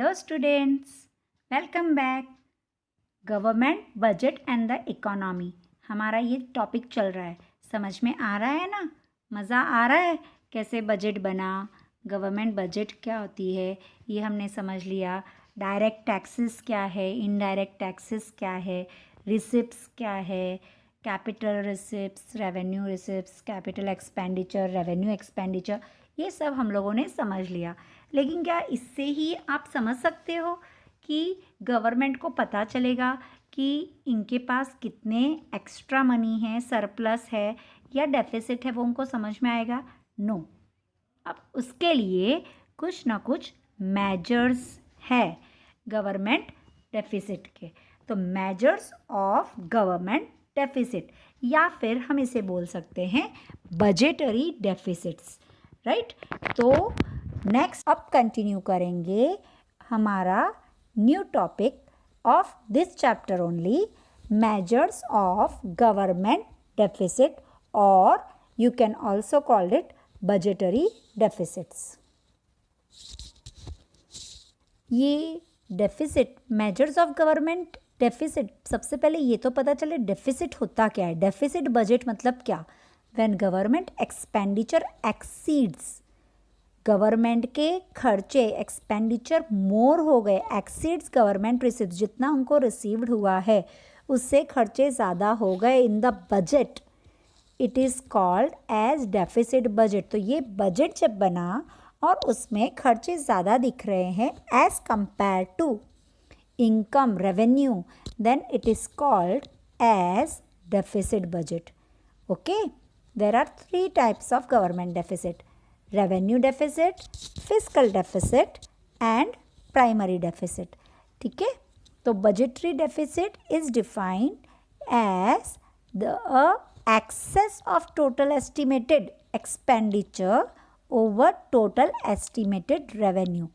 Hello students, welcome back. Government budget and the economy हमारा ये topic चल रहा है। समझ में आ रहा है ना? मज़ा आ रहा है कैसे बजट बना, गवर्नमेंट बजट क्या होती है ये हमने समझ लिया। डायरेक्ट टैक्सेस क्या है, इनडायरेक्ट टैक्सेस क्या है, रिसिप्ट्स क्या है, capital receipts, revenue receipts, capital expenditure, revenue expenditure, ये सब हम लोगों ने समझ लिया। लेकिन क्या इससे ही आप समझ सकते हो कि गवर्नमेंट को पता चलेगा कि इनके पास कितने एक्स्ट्रा मनी है, सरप्लस है या डेफिसिट है, वो उनको समझ में आएगा? नो। अब उसके लिए कुछ ना कुछ मेजर्स है गवर्नमेंट डेफिसिट के। तो मेजर्स ऑफ गवर्नमेंट डेफिसिट, या फिर हम इसे बोल सकते हैं बजटरी डेफिसिट्स, राइट? तो नेक्स्ट अब कंटिन्यू करेंगे हमारा new topic of this chapter only, measures of government deficit, और you can also call it budgetary deficits. ये deficit, measures of government deficit, सबसे पहले ये तो पता चले डेफिसिट होता क्या है। डेफिसिट बजट मतलब क्या? When government expenditure exceeds, government के खर्चे एक्सपेंडिचर मोर हो गए, एक्सीड्स गवर्नमेंट रिसीव्स, जितना उनको रिसीव्ड हुआ है उससे खर्चे ज़्यादा हो गए in the budget, it is called as deficit budget. तो ये बजट जब बना और उसमें खर्चे ज़्यादा दिख रहे हैं as compare to income revenue, then it is called as deficit budget. Okay, there are 3 types of government deficit: revenue deficit, fiscal deficit and primary deficit. ठीक है, तो budgetary deficit is defined as the excess of total estimated expenditure over total estimated revenue.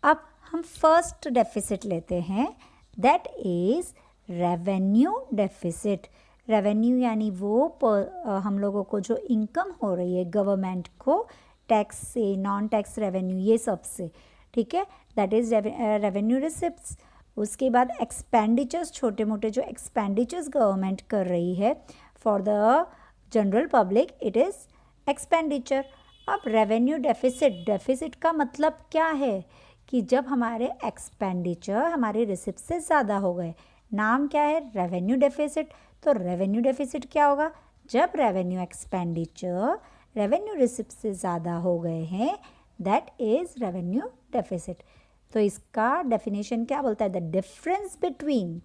अब हम first deficit लेते हैं, that is revenue deficit. Revenue यानी वो हम लोगों को जो इनकम हो रही है गवर्नमेंट को टैक्स से, नॉन टैक्स रेवेन्यू, ये सब से, ठीक है, दैट इज रेवेन्यू रिसिप्ट्स। उसके बाद एक्सपेंडिचर्स, छोटे मोटे जो एक्सपेंडिचर्स गवर्नमेंट कर रही है for the general public, it is expenditure. अब रेवेन्यू डेफिसिट, डेफिसिट का मतलब क्या है कि जब हमारे एक्सपेंडिचर हमारे रिसिप्ट से ज़्यादा हो गए, नाम क्या है? Revenue deficit. तो रेवेन्यू डेफिसिट क्या होगा? जब रेवेन्यू एक्सपेंडिचर रेवेन्यू रिसिप्ट से ज़्यादा हो गए हैं, दैट इज़ रेवेन्यू डेफिसिट। तो इसका डेफिनेशन क्या बोलता है? The difference between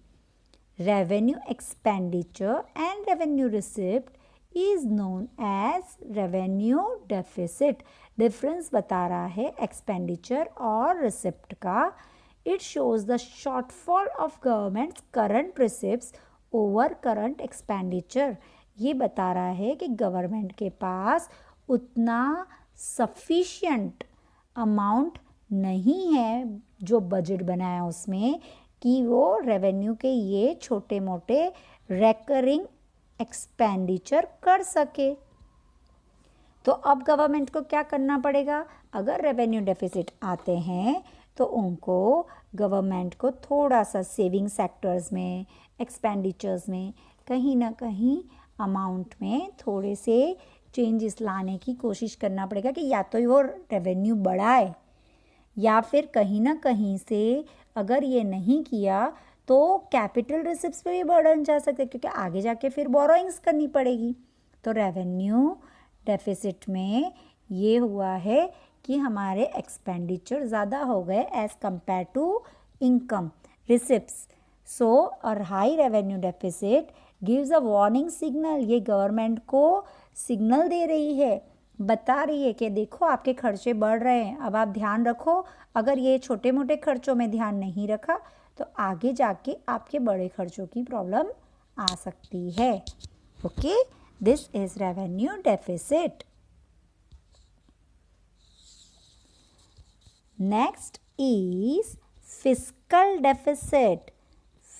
revenue expenditure and revenue receipt is known as revenue deficit. Difference बता रहा है एक्सपेंडिचर और रिसिप्ट का। It shows the shortfall of government's current receipts over current expenditure. ये बता रहा है कि गवर्नमेंट के पास उतना सफिशिएंट अमाउंट नहीं है जो बजट बनाया उसमें कि वो रेवेन्यू के ये छोटे मोटे रेकरिंग एक्सपेंडिचर कर सके। तो अब गवर्नमेंट को क्या करना पड़ेगा? अगर रेवेन्यू डेफिसिट आते हैं तो उनको, गवर्नमेंट को थोड़ा सा सेविंग सेक्टर्स में, एक्सपेंडिचर्स में, कहीं ना कहीं अमाउंट में थोड़े से चेंजेस लाने की कोशिश करना पड़ेगा कि या तो वो रेवेन्यू बढ़ाए, या फिर कहीं ना कहीं से अगर ये नहीं किया तो कैपिटल रिसिप्ट्स पे भी बर्डन जा सकते, क्योंकि आगे जाके फिर बोरोइंग्स करनी पड़ेगी। तो रेवेन्यू डेफिसिट में ये हुआ है कि हमारे एक्सपेंडिचर ज़्यादा हो गए as compare to income receipts. So और high revenue deficit gives a warning signal, ये गवर्नमेंट को सिग्नल दे रही है, बता रही है कि देखो आपके खर्चे बढ़ रहे हैं, अब आप ध्यान रखो। अगर ये छोटे मोटे खर्चों में ध्यान नहीं रखा तो आगे जाके आपके बड़े खर्चों की प्रॉब्लम आ सकती है। Okay, this is revenue deficit. Next is fiscal deficit.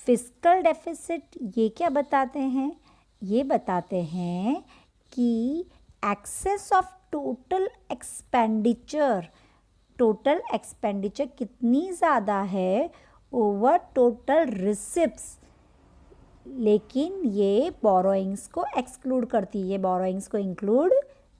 Fiscal deficit ये क्या बताते हैं? ये बताते हैं कि excess of total expenditure, total expenditure कितनी ज़्यादा है ओवर टोटल रिसिप्ट्स, लेकिन ये बोरोइंग्स को एक्सक्लूड करती है, ये बोरोइंग्स को इंक्लूड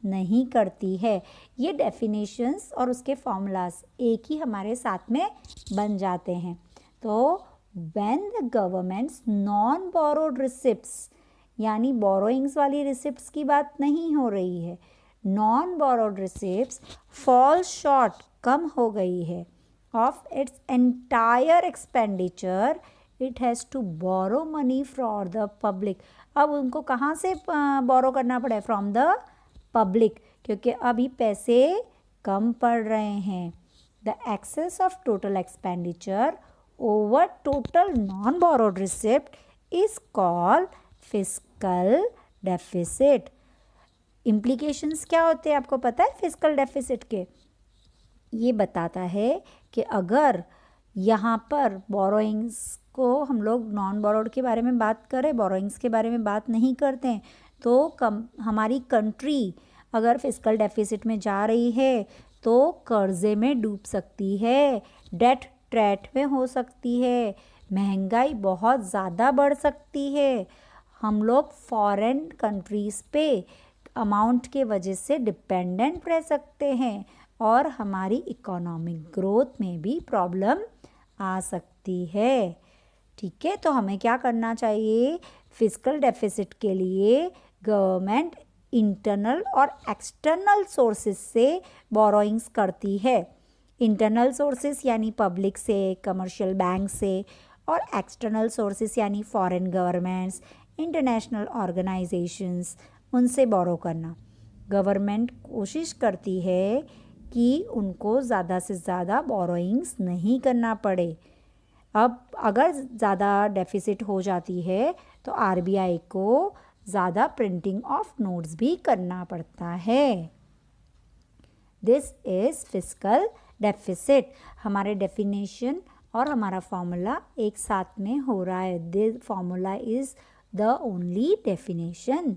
नहीं करती है। ये डेफिनेशंस और उसके फॉर्मूलाज एक ही हमारे साथ में बन जाते हैं। तो when the governments non borrowed receipts, यानी बोरोइंग्स वाली रिसिप्ट्स की बात नहीं हो रही है, non borrowed receipts fall short, कम हो गई है, of its entire expenditure, it has to borrow money from the public. अब उनको कहाँ से बोरो करना पड़ा है? फ्रॉम द पब्लिक, क्योंकि अभी पैसे कम पड़ रहे हैं। The excess of total expenditure over total non borrowed receipt is called fiscal deficit. Implications क्या होते हैं आपको पता है फिस्कल डेफिसिट के? ये बताता है कि अगर यहाँ पर बोरोइंग्स को हम लोग नॉन बोरोड के बारे में बात करें, बोरोइंग्स के बारे में बात नहीं करते हैं, तो हमारी कंट्री अगर फिस्कल डेफिसिट में जा रही है तो कर्जे में डूब सकती है, डेट ट्रैट में हो सकती है, महंगाई बहुत ज़्यादा बढ़ सकती है, हम लोग फॉरेन कंट्रीज़ पे अमाउंट के वजह से डिपेंडेंट रह सकते हैं और हमारी इकोनॉमिक ग्रोथ में भी प्रॉब्लम आ सकती है। ठीक है, तो हमें क्या करना चाहिए? फिस्कल डेफिसिट के लिए गवर्नमेंट इंटरनल और एक्सटर्नल सोर्सेस से बोरोइंग्स करती है। इंटरनल सोर्सेस यानी पब्लिक से, कमर्शियल बैंक से, और एक्सटर्नल सोर्सेस यानी फॉरेन गवर्नमेंट्स, इंटरनेशनल ऑर्गेनाइजेशंस, उनसे बोरो करना। गवर्नमेंट कोशिश करती है कि उनको ज़्यादा से ज़्यादा बोरोइंग्स नहीं करना पड़े। अब अगर ज़्यादा डेफिसिट हो जाती है तो आरबीआई को ज़्यादा प्रिंटिंग ऑफ नोट्स भी करना पड़ता है। This is fiscal deficit. हमारे डेफिनेशन और हमारा फॉर्मूला एक साथ में हो रहा है। This formula is the only definition.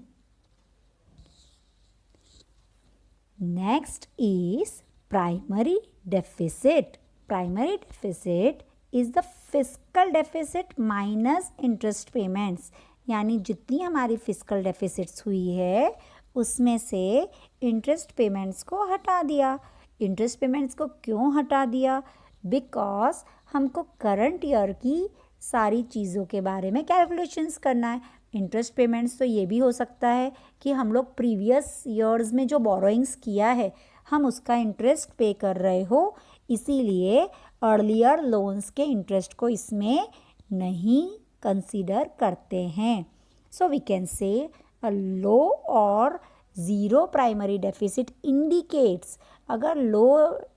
Next is primary deficit. Primary deficit is the fiscal deficit minus interest payments, यानी जितनी हमारी फिस्कल डेफिसिट्स हुई है उसमें से इंटरेस्ट पेमेंट्स को हटा दिया। इंटरेस्ट पेमेंट्स को क्यों हटा दिया? बिकॉज हमको करंट ईयर की सारी चीज़ों के बारे में कैलकुलेशंस करना है। इंटरेस्ट पेमेंट्स तो ये भी हो सकता है कि हम लोग प्रीवियस ईयर्स में जो बोरोइंग्स किया है हम उसका इंटरेस्ट पे कर रहे हो, इसीलिए अर्लियर लोन्स के इंटरेस्ट को इसमें नहीं कंसीडर करते हैं। सो वी कैन से अ लो और ज़ीरो प्राइमरी डेफिसिट इंडिकेट्स, अगर लो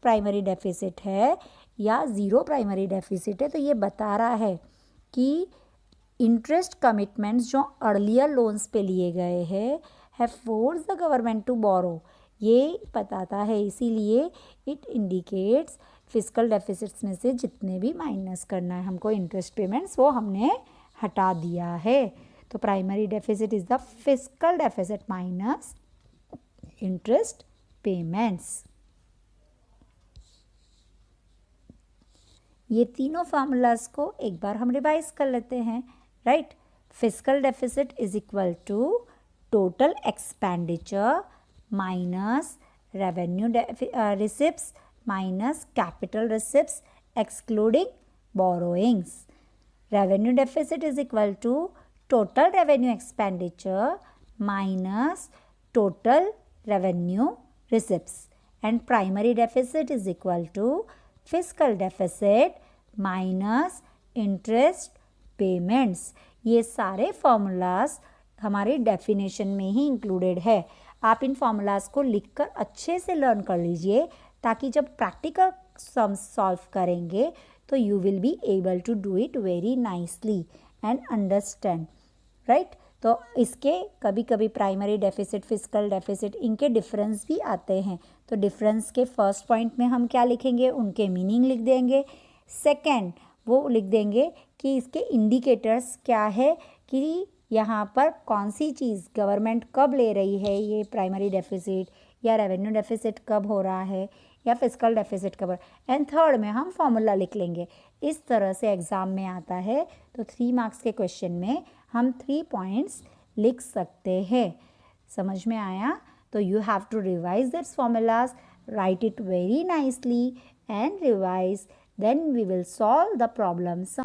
प्राइमरी डेफिसिट है या ज़ीरो प्राइमरी डेफिसिट है तो ये बता रहा है कि इंटरेस्ट कमिटमेंट्स जो अर्लियर लोन्स पे लिए गए हैं have force the government to borrow, ये बताता है। इसीलिए इट इंडिकेट्स फिस्कल डेफिसिट्स में से जितने भी माइनस करना है हमको इंटरेस्ट पेमेंट्स, वो हमने हटा दिया है। तो primary deficit is the fiscal deficit minus interest payments. ये तीनों फार्मूलाज को एक बार हम रिवाइज कर लेते हैं, right? Fiscal deficit is equal to total expenditure minus revenue receipts minus capital receipts excluding borrowings. Revenue deficit is equal to total revenue expenditure minus total revenue receipts, and primary deficit is equal to fiscal deficit minus interest payments. ये सारे formulas हमारे definition में ही included है। आप इन formulas को लिखकर अच्छे से लर्न कर लीजिए ताकि जब प्रैक्टिकल सम्स सॉल्व करेंगे तो you will be able to do it very nicely and understand, right? तो इसके कभी कभी प्राइमरी डेफिसिट, फिस्कल डेफिसिट, इनके डिफरेंस भी आते हैं। तो डिफरेंस के फर्स्ट पॉइंट में हम क्या लिखेंगे? उनके मीनिंग लिख देंगे। सेकंड वो लिख देंगे कि इसके इंडिकेटर्स क्या है कि यहाँ पर कौन सी चीज़ गवर्नमेंट कब ले रही है, ये प्राइमरी डेफिसिट या रेवेन्यू डेफिसिट कब हो रहा है या फिस्कल डेफिसिट कब हो रहा है। एंड थर्ड में हम फॉर्मूला लिख लेंगे। इस तरह से एग्ज़ाम में आता है। तो 3 मार्क्स के क्वेश्चन में हम 3 पॉइंट्स लिख सकते हैं। समझ में आया? तो you have to revise this formulas, write it very nicely and revise, then we will solve the problems.